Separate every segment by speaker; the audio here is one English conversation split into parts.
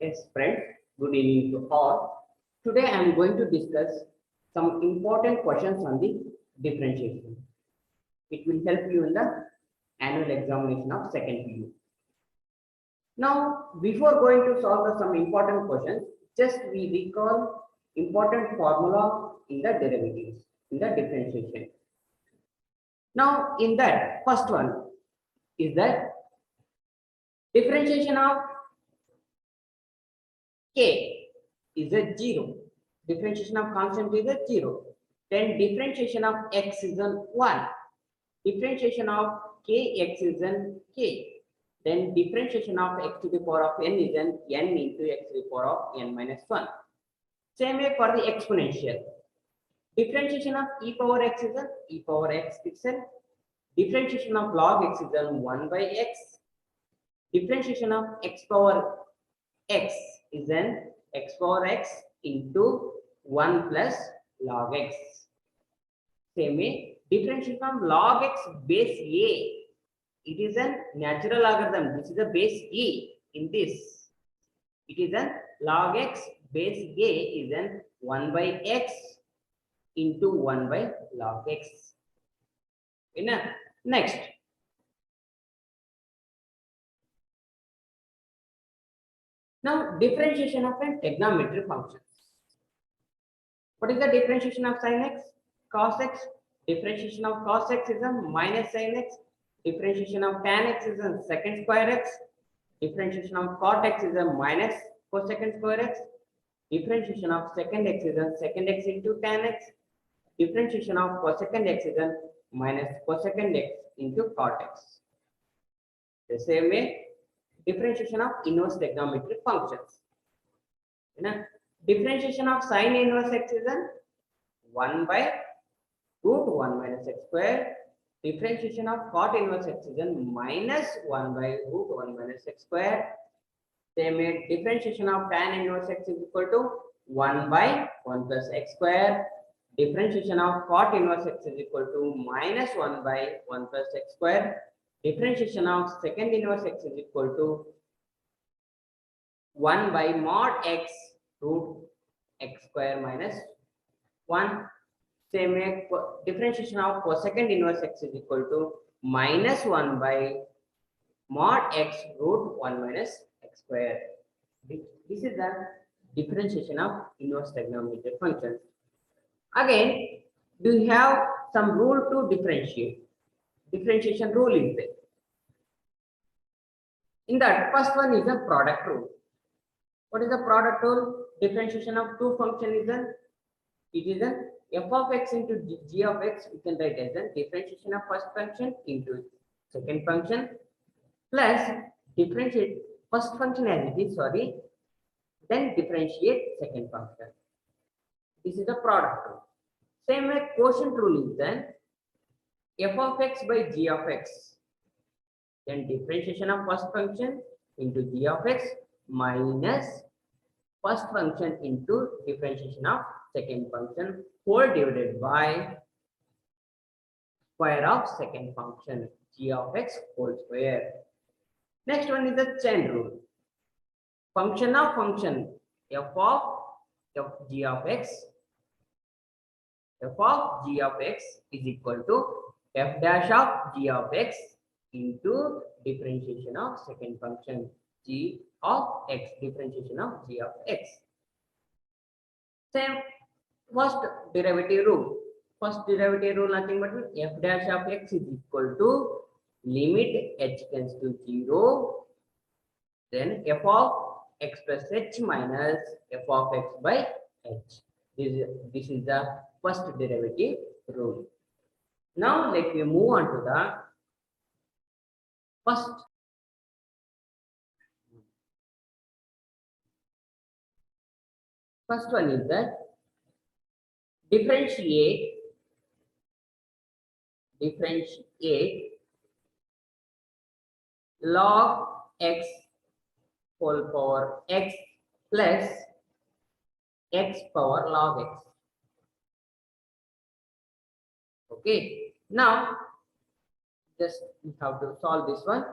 Speaker 1: Yes, friends, good evening to all. Today I am going to discuss some important questions on the differentiation. It will help you in the annual examination of second PU. Now, before going to solve some important questions, just we recall important formula in the derivatives, in the differentiation. Now, in that first one is that differentiation of k is a 0. Differentiation of constant is a 0. Then differentiation of x is a 1. Differentiation of kx is an k. Then differentiation of x to the power of n is an n into x to the power of n minus 1. Same way for the exponential. Differentiation of e power x is an e power x itself. Differentiation of log x is an 1 by x. Differentiation of x power x is an x power x into 1 plus log x. Same way, differentiation from log x base a. It is a natural logarithm. This is the base e in this. It is a log x base a is an 1 by x into 1 by log x. Next. Now, differentiation of a trigonometric function. What is the differentiation of sin x? Cos x. Differentiation of cos x is a minus sin x. Differentiation of tan x is a second square x. Differentiation of cot x is a minus cosecant square x. Differentiation of second x is a second x into tan x. Differentiation of cosecant x is a minus cosecant x into cot x. The same way, differentiation of inverse trigonometric functions. Differentiation of sin inverse x is a 1 by root 1 minus x square. Differentiation of cot inverse x is a minus 1 by root 1 minus x square. They made differentiation of tan inverse x is equal to 1 by 1 plus x square. Differentiation of cot inverse x is equal to minus 1 by 1 plus x square. Differentiation of second inverse x is equal to 1 by mod x root x square minus 1. Same way, differentiation of cosecant inverse x is equal to minus 1 by mod x root 1 minus x square. This is the differentiation of inverse trigonometric functions. Again, do you have some rule to differentiate? Differentiation rule is there. In that, first one is a product rule. What is the product rule? Differentiation of two functions is a, it is a f of x into g of x. We can write as a differentiation of first function into second function plus differentiate first function as it is, then differentiate second function. This is the product rule. Same way, quotient rule is then f of x by g of x. Then differentiation of first function into g of x minus first function into differentiation of second function whole divided by square of second function g of x whole square. Next one is the chain rule. Function of function f of g of x is equal to f dash of g of x into differentiation of second function g of x, differentiation of g of x. Same first derivative rule. First derivative rule nothing but f dash of x is equal to limit h tends to 0, then f of x plus h minus f of x by h. This is the first derivative rule. Now let me move on to the first one is that differentiate log x whole power x plus x power log x. Okay, now just we have to solve this one.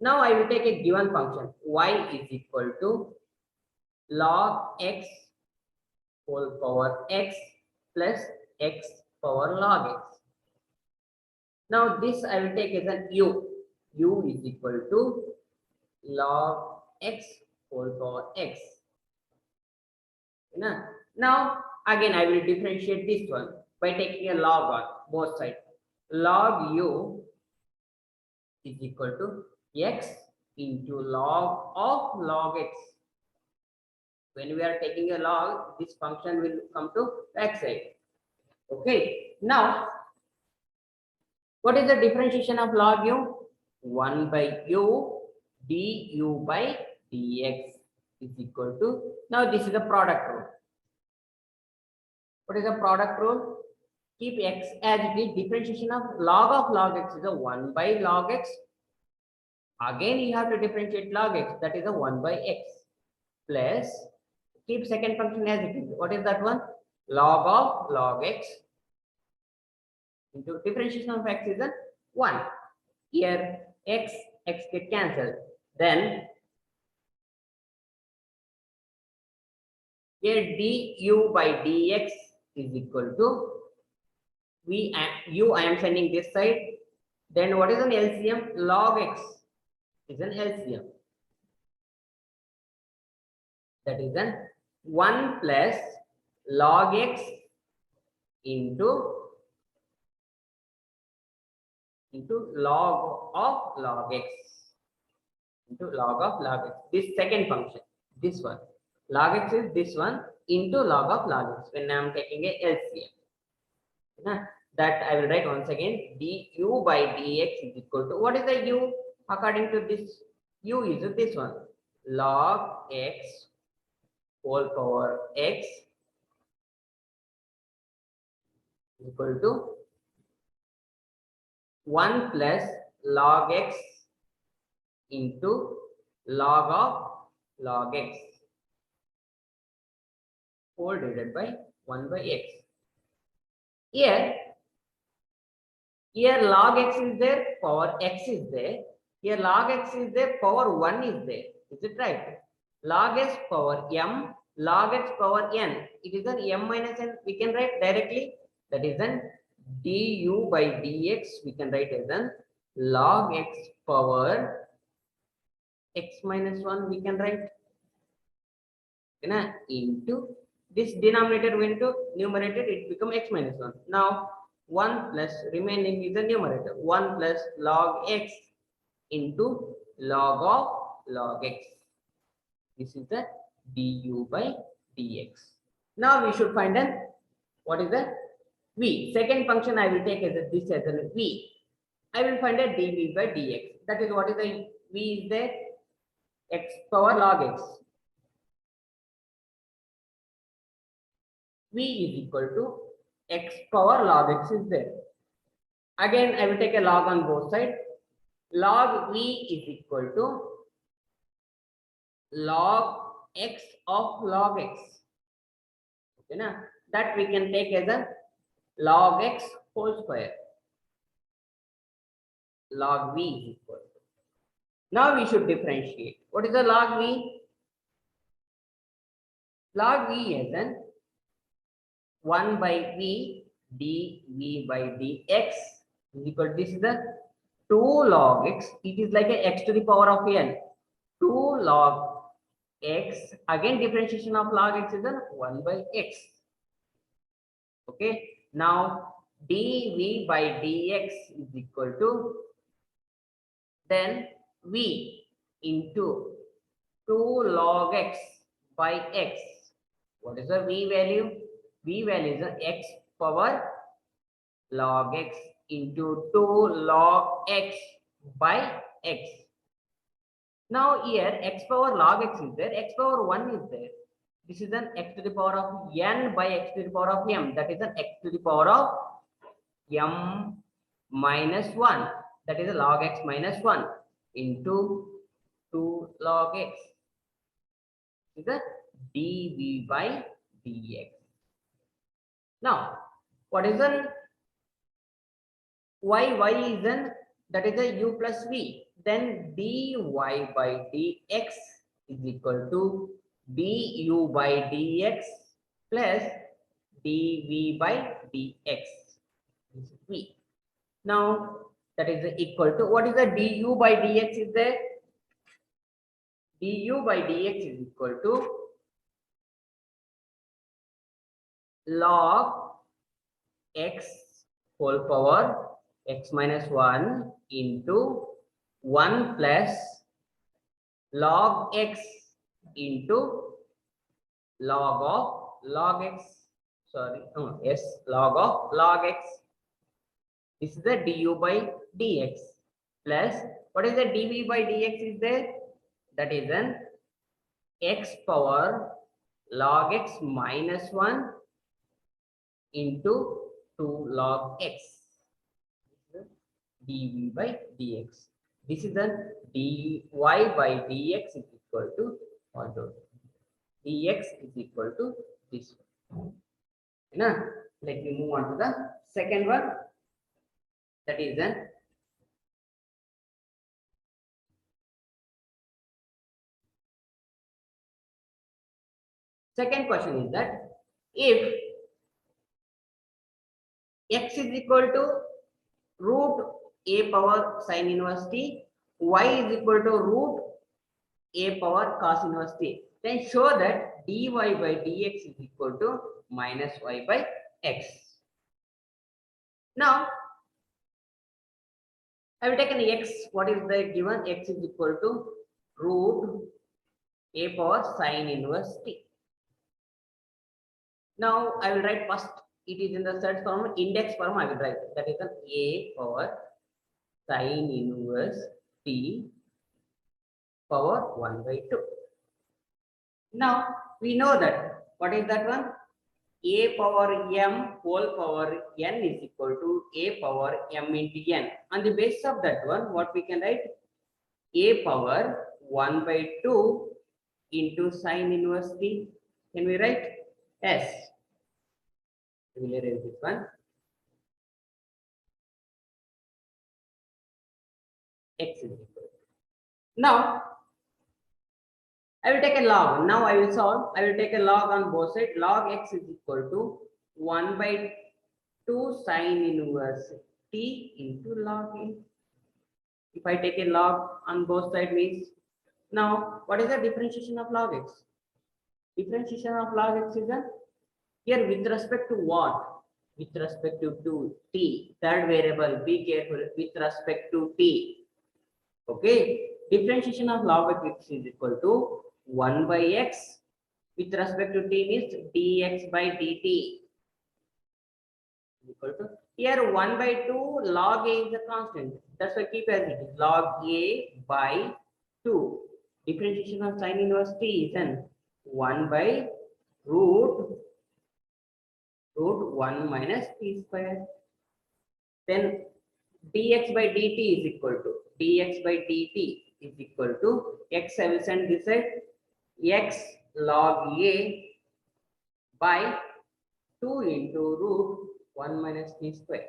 Speaker 1: Now I will take a given function y is equal to log x whole power x plus x power log x. Now this I will take as an u. U is equal to log x whole power x. Now again I will differentiate this one by taking a log on both sides. Log u is equal to x into log of log x. When we are taking a log, this function will come to x side. Okay. Now, what is the differentiation of log u? 1 by u du by dx is equal to, now this is the product rule. What is the product rule? Keep x as it is. Differentiation of log x is a 1 by log x. Again, you have to differentiate log x, that is a 1 by x, plus keep second function as it is. What is that one? Log of log x into differentiation of x is a 1. Here x get cancelled. Then here du by dx is equal to I am sending this side. Then what is an LCM? Log x is an LCM. That is an 1 plus log x into log of log x into log of log x. This second function, this one, log x is this one into log of log x when I am taking a LCM. That I will write once again, du by dx is equal to, what is the u according to this? U is this one, log x whole power x equal to 1 plus log x into log of log x whole divided by 1 by x. Here log x is there, power x is there. Here log x is there, power 1 is there. Is it right? Log x power m, log x power n. It is an m minus n. We can write directly. That is an du by dx. We can write as an log x power x minus 1. We can write into this denominator went to numerator. It become x minus 1. Now 1 plus remaining is the numerator. 1 plus log x into log of log x. This is the du by dx. Now we should find an, what is the v? Second function I will take as this as a v. I will find a dv by dx. That is, what is the v is there? X power log x. V is equal to x power log x is there. Again, I will take a log on both sides. Log v is equal to log x of log x. Okay, na? That we can take as a log x whole square. Log v is equal to. Now we should differentiate. What is the log v? Log v is an 1 by v dv by dx is equal to, this is the 2 log x. It is like a x to the power of n. 2 log x, again differentiation of log x is a 1 by x. Okay, now dv by dx is equal to, then v into 2 log x by x. What is the v value? V value is x power log x into 2 log x by x. Now here x power log x is there, x power 1 is there. This is an x to the power of n by x to the power of m. That is an x to the power of m minus 1. That is a log x minus 1 into 2 log x. This is a dv by dx. Now, what is an y? Y is an, that is a u plus v. then dy by dx is equal to du by dx plus dv by dx. This is v. Now that is equal to, what is the du by dx is there? Du by dx is equal to log x whole power x minus 1 into 1 plus log x into log of log x, sorry, no, yes, log of log x. This is the du by dx plus, what is the dv by dx is there? That is an x power log x minus 1 into 2 log x, dv by dx. This is the dy by dx is equal to, although dx is equal to this one. Now, let me move on to the second one. That is the second question is that if x is equal to root a power sin inverse t, y is equal to root a power cos inverse t, then show that dy by dx is equal to minus y by x. Now I will take an x. What is the given? X is equal to root a power sin inverse t. Now I will write first. It is in the third form, index form. I will write that is an a power sin inverse t power 1 by 2. Now we know that, what is that one? A power m whole power n is equal to a power m into n. On the basis of that one, what we can write? A power 1 by 2 into sin inverse t. Can we write? Yes. We will erase this one. X is equal. Now I will take a log. Now I will solve. I will take a log on both sides. Log x is equal to 1 by 2 sin inverse t into log a. If I take a log on both sides means, now what is the differentiation of log x? Differentiation of log x is a, here with respect to what? With respect to t, third variable, be careful, with respect to t. Okay, differentiation of log x is equal to 1 by x, with respect to t means dx by dt equal to, here 1 by 2 log a is a constant, that's why keep as it is, log a by 2. Differentiation of sin inverse t is then 1 by root 1 minus t square. Then dx by dt is equal to, dx by dt is equal to x, I will send this side, x log a by 2 into root 1 minus t square.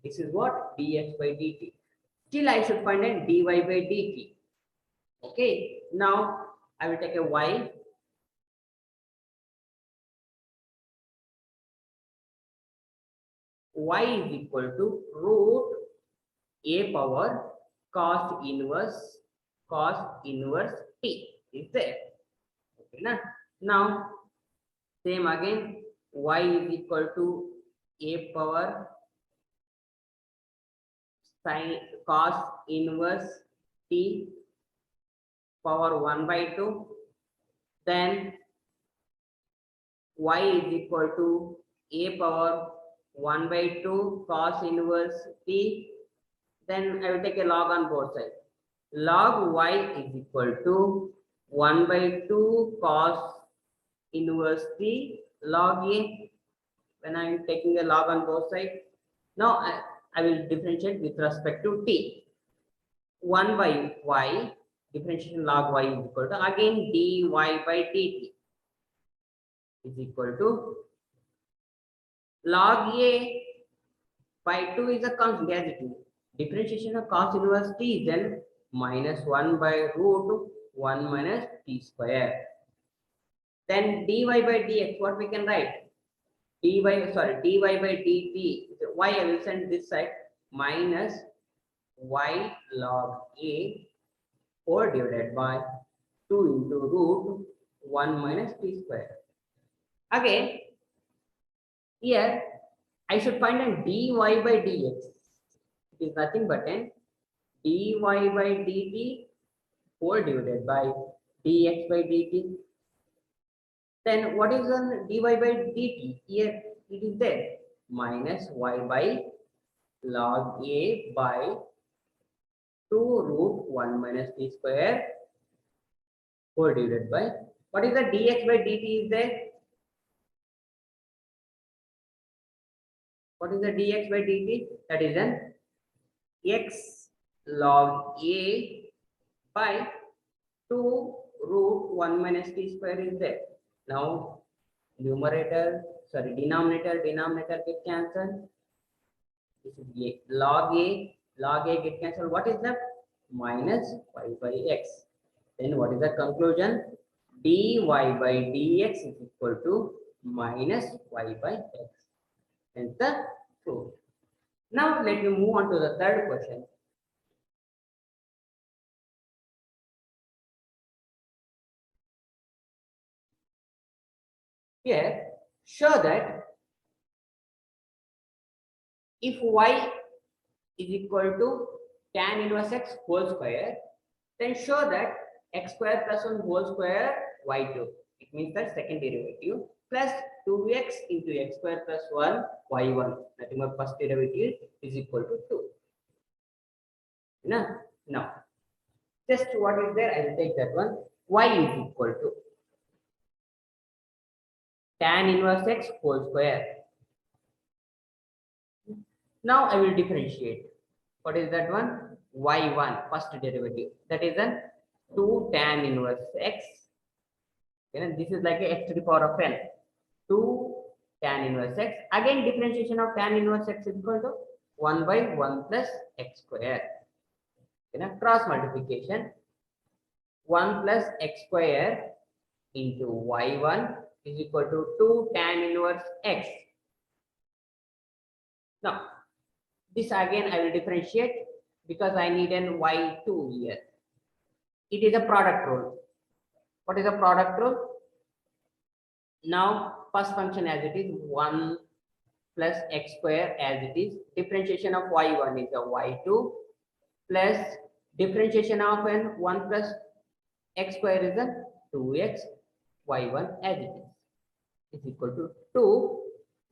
Speaker 1: This is what? Dx by dt. Still I should find a dy by dt. Okay, now I will take a y. Y is equal to root a power cos inverse t is there. Okay, now same again, y is equal to a power sin cos inverse t power 1 by 2. Then y is equal to a power 1 by 2 cos inverse t. Then I will take a log on both sides. Log y is equal to 1 by 2 cos inverse t log a. When I am taking a log on both sides, now I will differentiate with respect to t. 1 by y, differentiation log y is equal to, again dy by dt is equal to log a by 2 is a constant as it is. Differentiation of cos inverse t is then minus 1 by root 1 minus t square. Then dy by dx, what we can write? dy by dt, y I will send this side, minus y log a 4 divided by 2 into root 1 minus t square. Again, here I should find a dy by dx. It is nothing but an dy by dt 4 divided by dx by dt. Then what is on dy by dt? Here it is there, minus y by log a by 2 root 1 minus t square 4 divided by, what is the dx by dt is there? What is the dx by dt? That is an x log a by 2 root 1 minus t square is there. Now denominator get cancelled. This is a log a get cancelled. What is left? Minus y by x. Then what is the conclusion? dy by dx is equal to minus y by x. Hence the proof. Now let me move on to the third question. Here, show that if y is equal to tan inverse x whole square, then show that x square plus 1 whole square y2. It means the second derivative plus 2x into x square plus 1 y1. Nothing but first derivative is equal to 2. Now, just what is there, I will take that one. Y is equal to tan inverse x whole square. Now I will differentiate. What is that one? Y1, first derivative. That is an 2 tan inverse x. This is like a x to the power of n. 2 tan inverse x. Again, differentiation of tan inverse x is equal to 1 by 1 plus x square. Cross multiplication. 1 plus x square into y1 is equal to 2 tan inverse x. Now, this again I will differentiate because I need an y2 here. It is a product rule. What is a product rule? Now, first function as it is 1 plus x square as it is. Differentiation of y1 is a y2 plus differentiation of n 1 plus x square is a 2x y1 as it is equal to 2.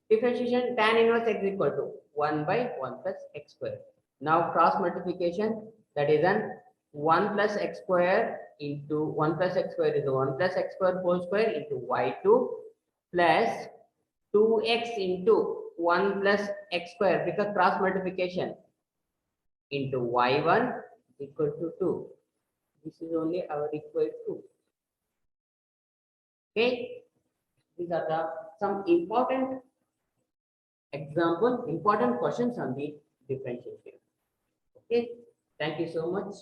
Speaker 1: Differentiation tan inverse x is equal to 1 by 1 plus x square. Now cross multiplication, that is an 1 plus x square into 1 plus x square is 1 plus x square whole square into y2 plus 2x into 1 plus x square because cross multiplication into y1 equal to 2. This is only our equal to. Okay, these are the some important example, important questions on the differentiation. Okay, thank you so much.